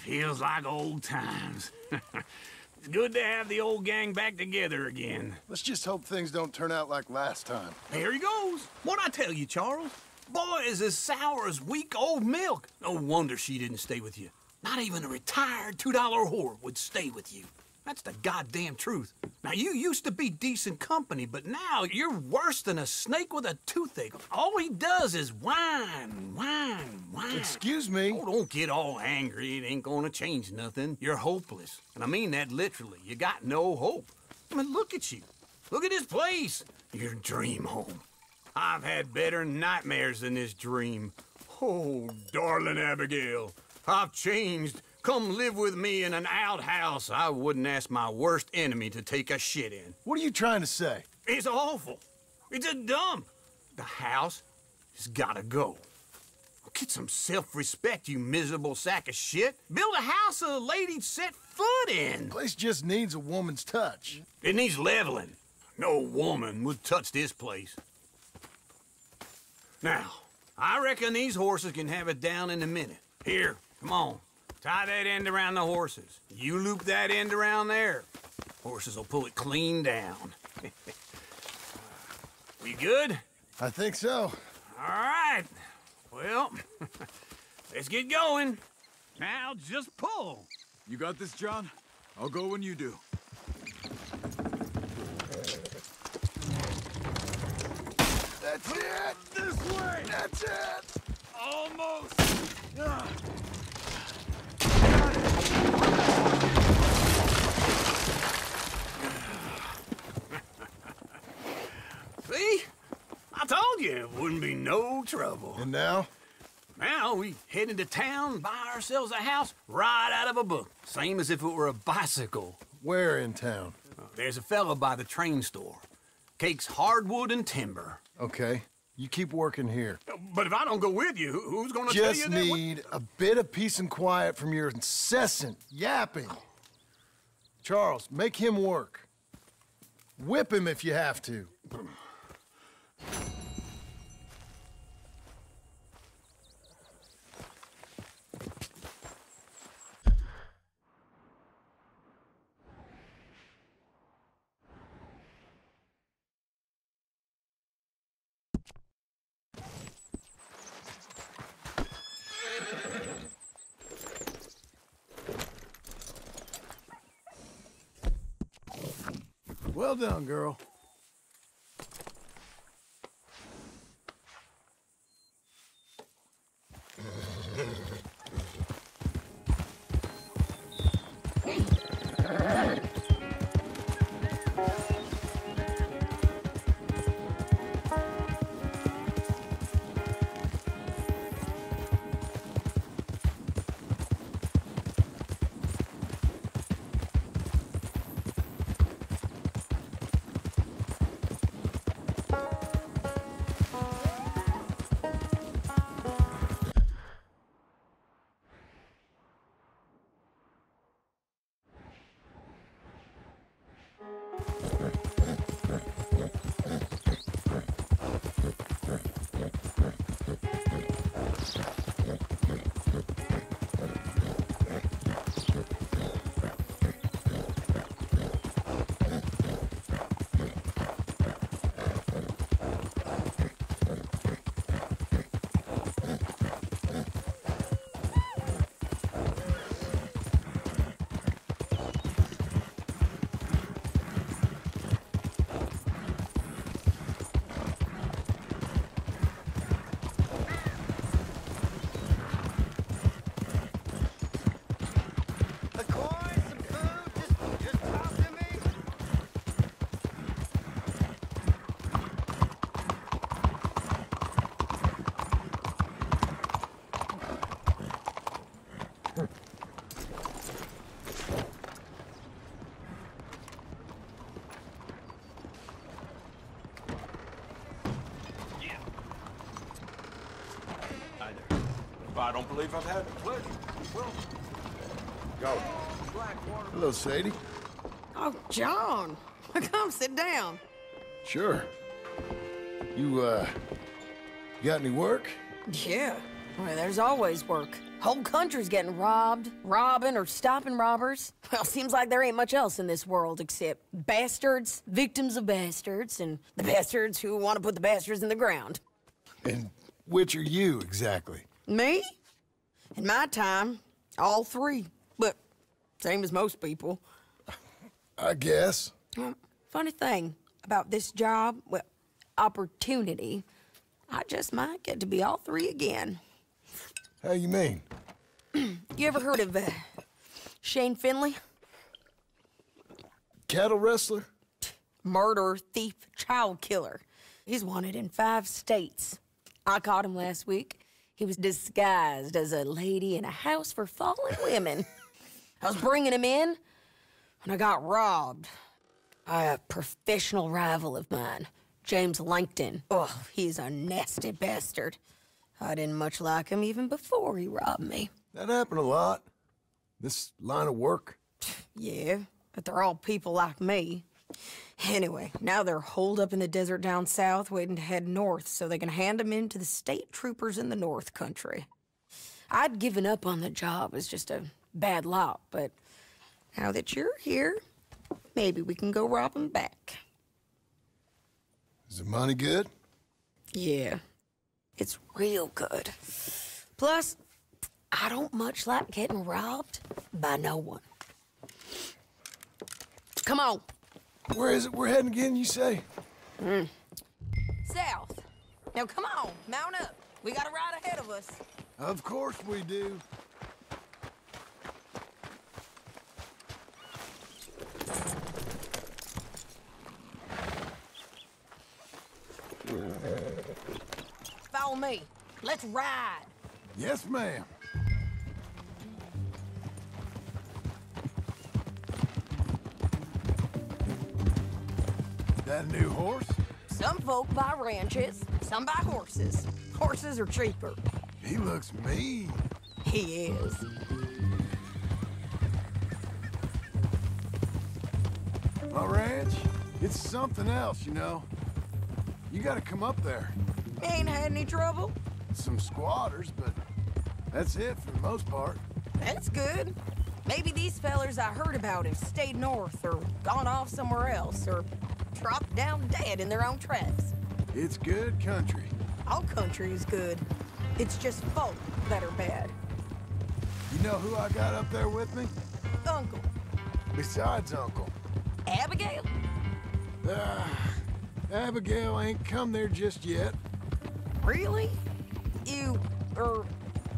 Feels like old times. It's good to have the old gang back together again. Let's just hope things don't turn out like last time. Here he goes. What'd I tell you, Charles? Boy is as sour as week-old milk. No wonder she didn't stay with you. Not even a retired $2 whore would stay with you. That's the goddamn truth. Now, you used to be decent company, but now you're worse than a snake with a toothache. All he does is whine, whine, whine. Excuse me? Oh, don't get all angry. It ain't gonna change nothing. You're hopeless. And I mean that literally. You got no hope. I mean, look at you. Look at this place. Your dream home. I've had better nightmares than this dream. Oh, darling Abigail, I've changed. Come live with me in an outhouse I wouldn't ask my worst enemy to take a shit in. What are you trying to say? It's awful. It's a dump. The house has gotta go. Get some self-respect, you miserable sack of shit. Build a house a lady'd set foot in. The place just needs a woman's touch. It needs leveling. No woman would touch this place. Now, I reckon these horses can have it down in a minute. Here, come on. Tie that end around the horses. You loop that end around there. Horses will pull it clean down. We good? I think so. All right. Well, let's get going. Now just pull. You got this, John? I'll go when you do. That's it! This way! That's it! Almost! See? I told you it wouldn't be no trouble. And now? Now we head into town, buy ourselves a house right out of a book. Same as if it were a bicycle. Where in town? There's a fella by the train store. Cakes hardwood and timber. Okay. You keep working here. But if I don't go with you, who's gonna tell you Just that? need a bit of peace and quiet from your incessant yapping. Charles, make him work. Whip him if you have to. Well done, girl. I don't believe I've had the pleasure. Well, go. Blackwater. Hello, Sadie. Oh, John. Come sit down. Sure. You got any work? Yeah. Well, there's always work. Whole country's getting robbed, robbing, or stopping robbers. Well, seems like there ain't much else in this world except bastards, victims of bastards, and the bastards who want to put the bastards in the ground. And which are you, exactly? Me? In my time, all three. But same as most people. I guess. Funny thing about this job, well, opportunity, I just might get to be all three again. How you mean? You ever heard of Shane Finley? Cattle wrestler? Murderer, thief, child killer. He's wanted in 5 states. I caught him last week. He was disguised as a lady in a house for fallen women. I was bringing him in, and I got robbed by a professional rival of mine, James Langton. Oh, he's a nasty bastard. I didn't much like him even before he robbed me. That happened a lot. This line of work. Yeah, but they're all people like me. Anyway, now they're holed up in the desert down south waiting to head north so they can hand them in to the state troopers in the north country. I'd given up on the job as just a bad lot, but now that you're here, maybe we can go rob them back. Is the money good? Yeah, it's real good. Plus, I don't much like getting robbed by no one. Come on. Where is it we're heading again, you say? South. Now, come on, mount up. We got a ride ahead of us. Of course we do. Follow me. Let's ride. Yes, ma'am. That a new horse? Some folk buy ranches, some buy horses. Horses are cheaper. He looks mean. He is. My ranch, it's something else, you know. You gotta come up there. Ain't had any trouble? Some squatters, but that's it for the most part. That's good. Maybe these fellers I heard about have stayed north or gone off somewhere else or dropped down dead in their own tracks. It's good country. All country is good. It's just folk that are bad. You know who I got up there with me? Uncle. Besides Uncle. Abigail? Abigail ain't come there just yet. Really? You,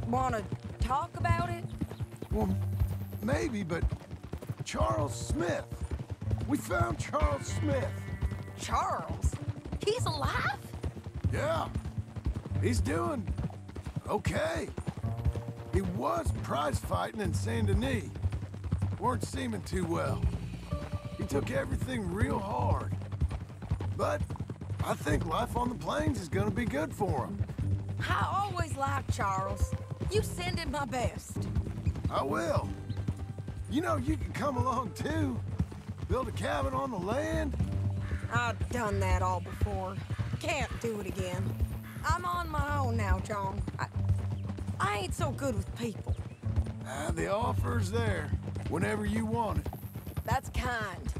wanna talk about it? Well, maybe, but Charles Smith. We found Charles Smith. Charles? He's alive? Yeah. He's doing okay. He was prize fighting in Saint Denis. Weren't seeming too well. He took everything real hard. But I think life on the plains is gonna be good for him. I always liked Charles. You send him my best. I will. You know, you can come along too. Build a cabin on the land. I've done that all before. Can't do it again. I'm on my own now, John. I ain't so good with people. The offer's there whenever you want it. That's kind.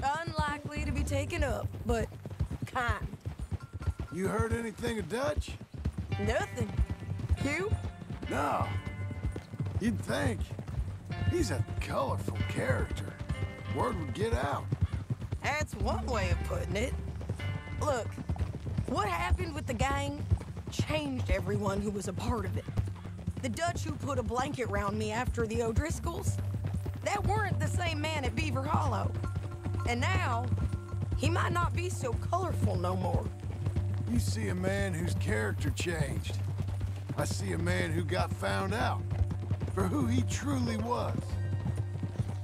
Unlikely to be taken up, but kind. You heard anything of Dutch? Nothing. You? No. You'd think. He's a colorful character. Word would get out. That's one way of putting it. Look, what happened with the gang changed everyone who was a part of it. The Dutch who put a blanket round me after the O'Driscolls, that weren't the same man at Beaver Hollow. And now, he might not be so colorful no more. You see a man whose character changed. I see a man who got found out for who he truly was.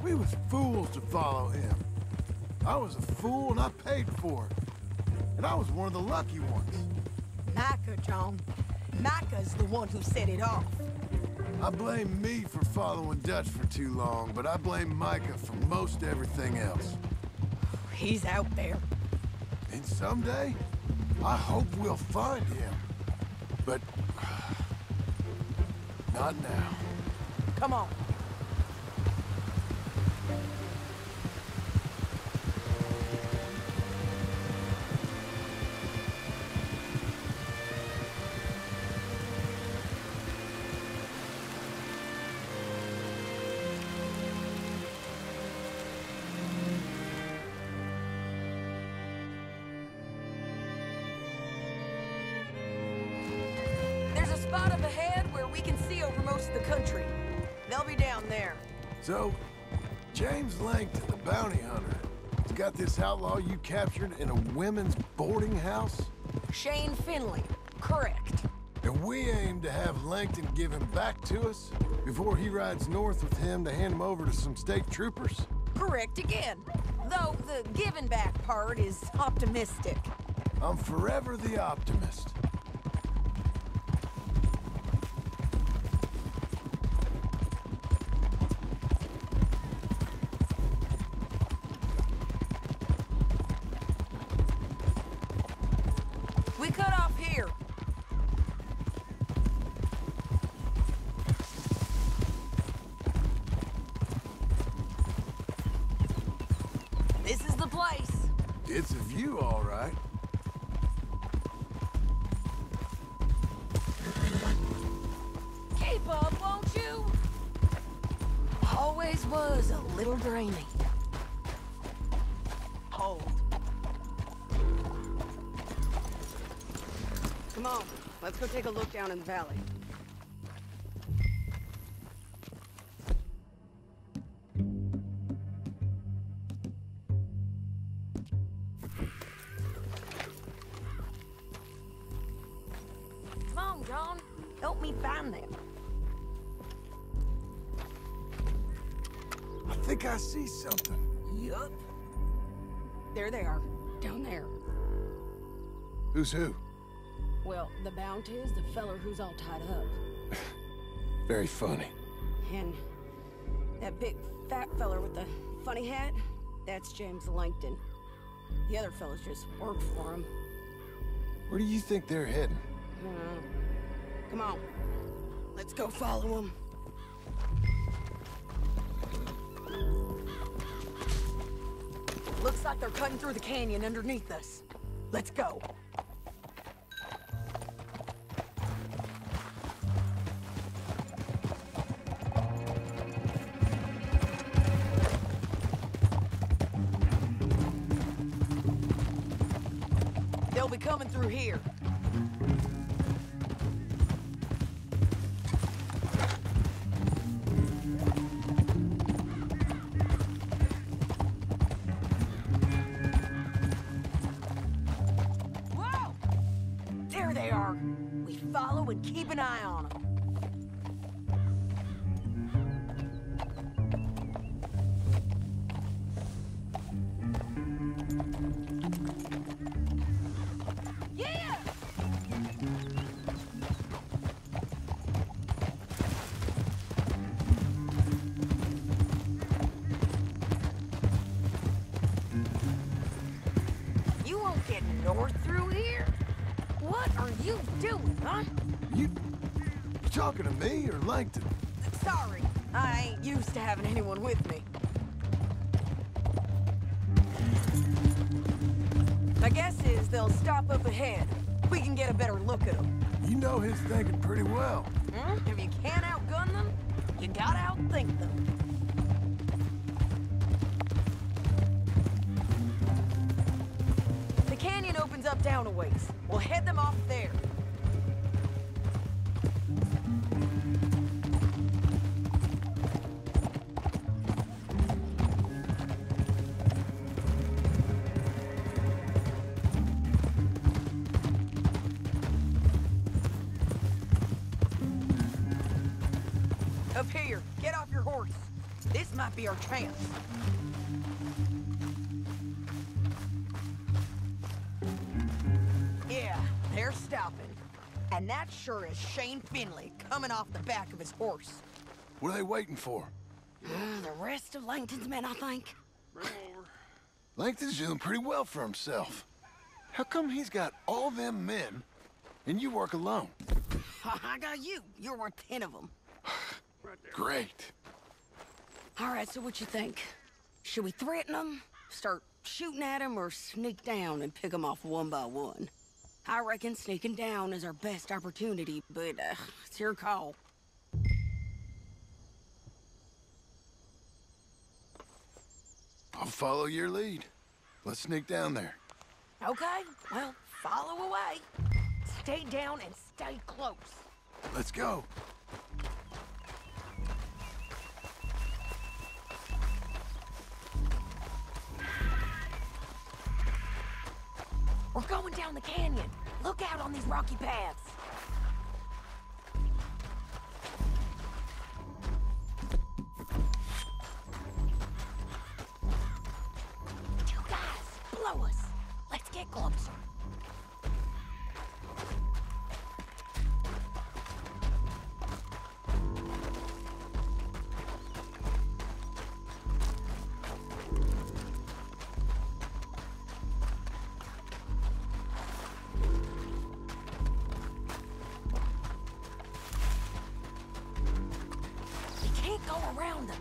We was fools to follow him. I was a fool and I paid for it. And I was one of the lucky ones. Micah, John. Micah's the one who set it off. I blame me for following Dutch for too long, but I blame Micah for most everything else. He's out there. And someday, I hope we'll find him. But Not now. Come on. There's a spot up ahead where we can see over most of the country. They'll be down there. So, James Langton, the bounty hunter, has got this outlaw you captured in a women's boarding house? Shane Finley. Correct. And we aim to have Langton give him back to us before he rides north with him to hand him over to some state troopers? Correct again. Though the giving back part is optimistic. I'm forever the optimist. We cut off here. This is the place. It's a view, all right. Keep up, won't you? Always was a little dreamy. Hold. Come on, let's go take a look down in the valley. Come on, John. Help me find them. I think I see something. Yup. There they are, down there. Who's who? Well, the bounty is the feller who's all tied up. Very funny. And that big fat feller with the funny hat, that's James Langton. The other fellas just worked for him. Where do you think they're heading? Come on, let's go follow him. Looks like they're cutting through the canyon underneath us. Let's go. They'll be coming through here. Whoa! There they are. We follow and keep an eye on them. Yeah! You won't get north through here? What are you doing, huh? You talking to me or Langton? Sorry, I ain't used to having anyone with me. My guess is they'll stop up ahead. We can get a better look at them. You know his thinking pretty well. If you can't outgun them, you gotta outthink them. The canyon opens up down a ways. We'll head them off there. Up here, get off your horse. This might be our chance. Yeah, they're stopping. And that sure is Shane Finley coming off the back of his horse. What are they waiting for? The rest of Langton's men, I think. Langton's doing pretty well for himself. How come he's got all them men and you work alone? I got you. You're worth 10 of them. Great. All right, so what you think? Should we threaten them, start shooting at them, or sneak down and pick them off one by one? I reckon sneaking down is our best opportunity, but it's your call. I'll follow your lead. Let's sneak down there. Okay, well, follow away. Stay down and stay close. Let's go. We're going down the canyon. Look out on these rocky paths. You guys, blow us. Let's get closer. Go around them.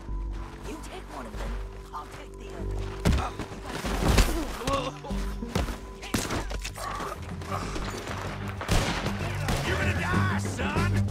You take one of them, I'll take the other. You're gonna die, son!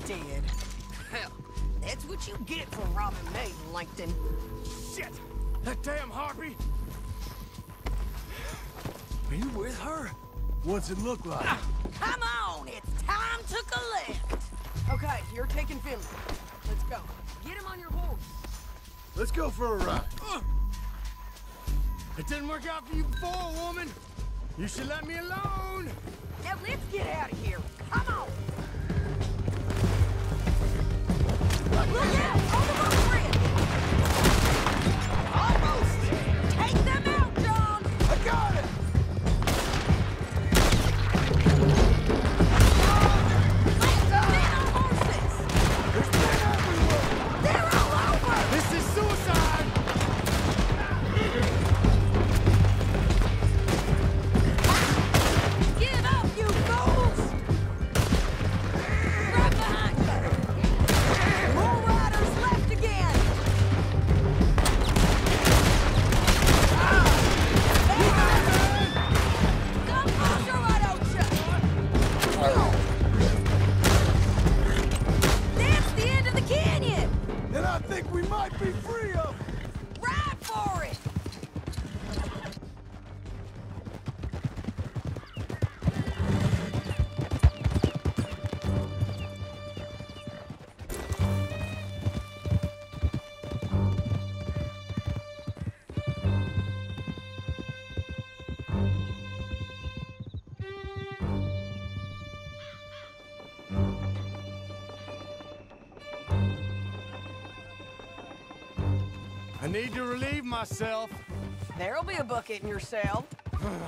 dead. Hell, that's what you get for robbing me, Linde. Shit! That damn harpy! Are you with her? What's it look like? Come on, it's time to collect. Okay, you're taking taking Finley. Let's go. Get him on your horse. Let's go for a ride. It didn't work out for you before, woman. You should let me alone. Now let's get out of here. Come on. Look out! On the road, Fred! Almost! Take them out, John! I got it! Men on horses! There's men everywhere! They're all over! This is suicide. Give up, you fools! Right behind you! More riders left again! Come closer, why don't you? That's the end of the canyon! And I think we might be free of them. Ride for it! I need to relieve myself. There'll be a bucket in your cell.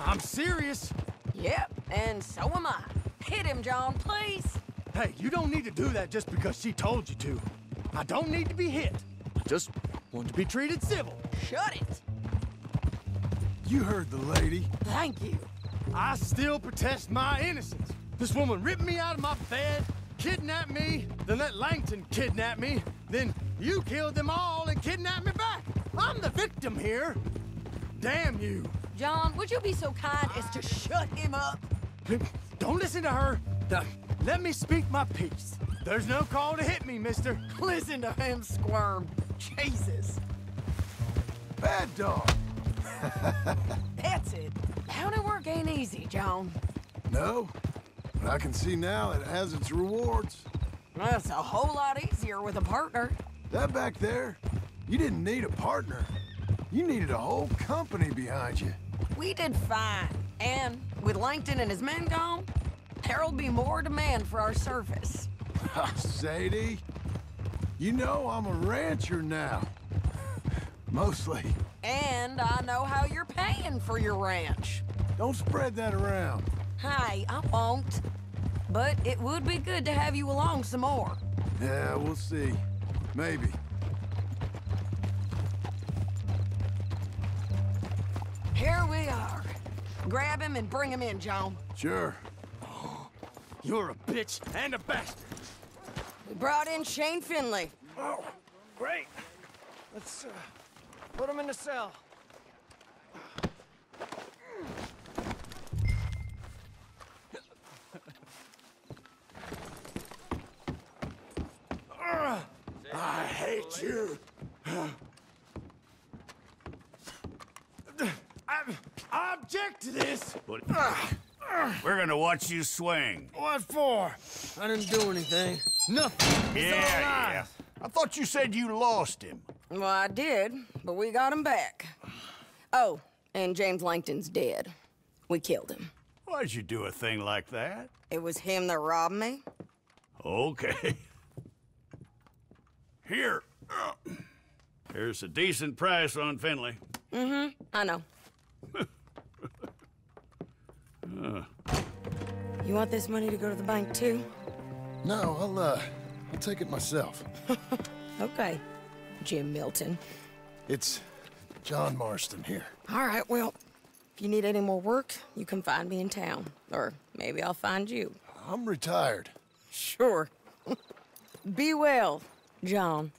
I'm serious. Yep, and so am I. Hit him, John, please. Hey, you don't need to do that just because she told you to. I don't need to be hit. I just want to be treated civil. Shut it. You heard the lady. Thank you. I still protest my innocence. This woman ripped me out of my bed, kidnapped me, then let Langton kidnap me, then you killed them all and kidnapped me back. I'm the victim here. Damn you. John, would you be so kind as to shut him up? Don't listen to her. Let me speak my piece. There's no call to hit me, mister. Listen to him squirm. Jesus. Bad dog. That's it. County work ain't easy, John. No, but I can see now it has its rewards. That's a whole lot easier with a partner. That back there, you didn't need a partner. You needed a whole company behind you. We did fine. And with Langton and his men gone, there'll be more demand for our service. Sadie, you know I'm a rancher now. Mostly. And I know how you're paying for your ranch. Don't spread that around. Hey, I won't. But it would be good to have you along some more. Yeah, we'll see. Maybe. Here we are. Grab him and bring him in, John. Sure. You're a bitch and a bastard. We brought in Shane Finley. Oh, great. Let's put him in the cell. I hate you. I object to this. We're gonna watch you swing. What for? I didn't do anything. Nothing. It's all Yeah. lies. I thought you said you lost him. Well, I did, but we got him back. Oh, and James Langton's dead. We killed him. Why'd you do a thing like that? It was him that robbed me. Okay. Here. Here's a decent price on Finley. I know. You want this money to go to the bank, too? No, I'll take it myself. Okay, Jim Milton. It's John Marston here. All right, well, if you need any more work, you can find me in town. Or maybe I'll find you. I'm retired. Sure. Be well, John.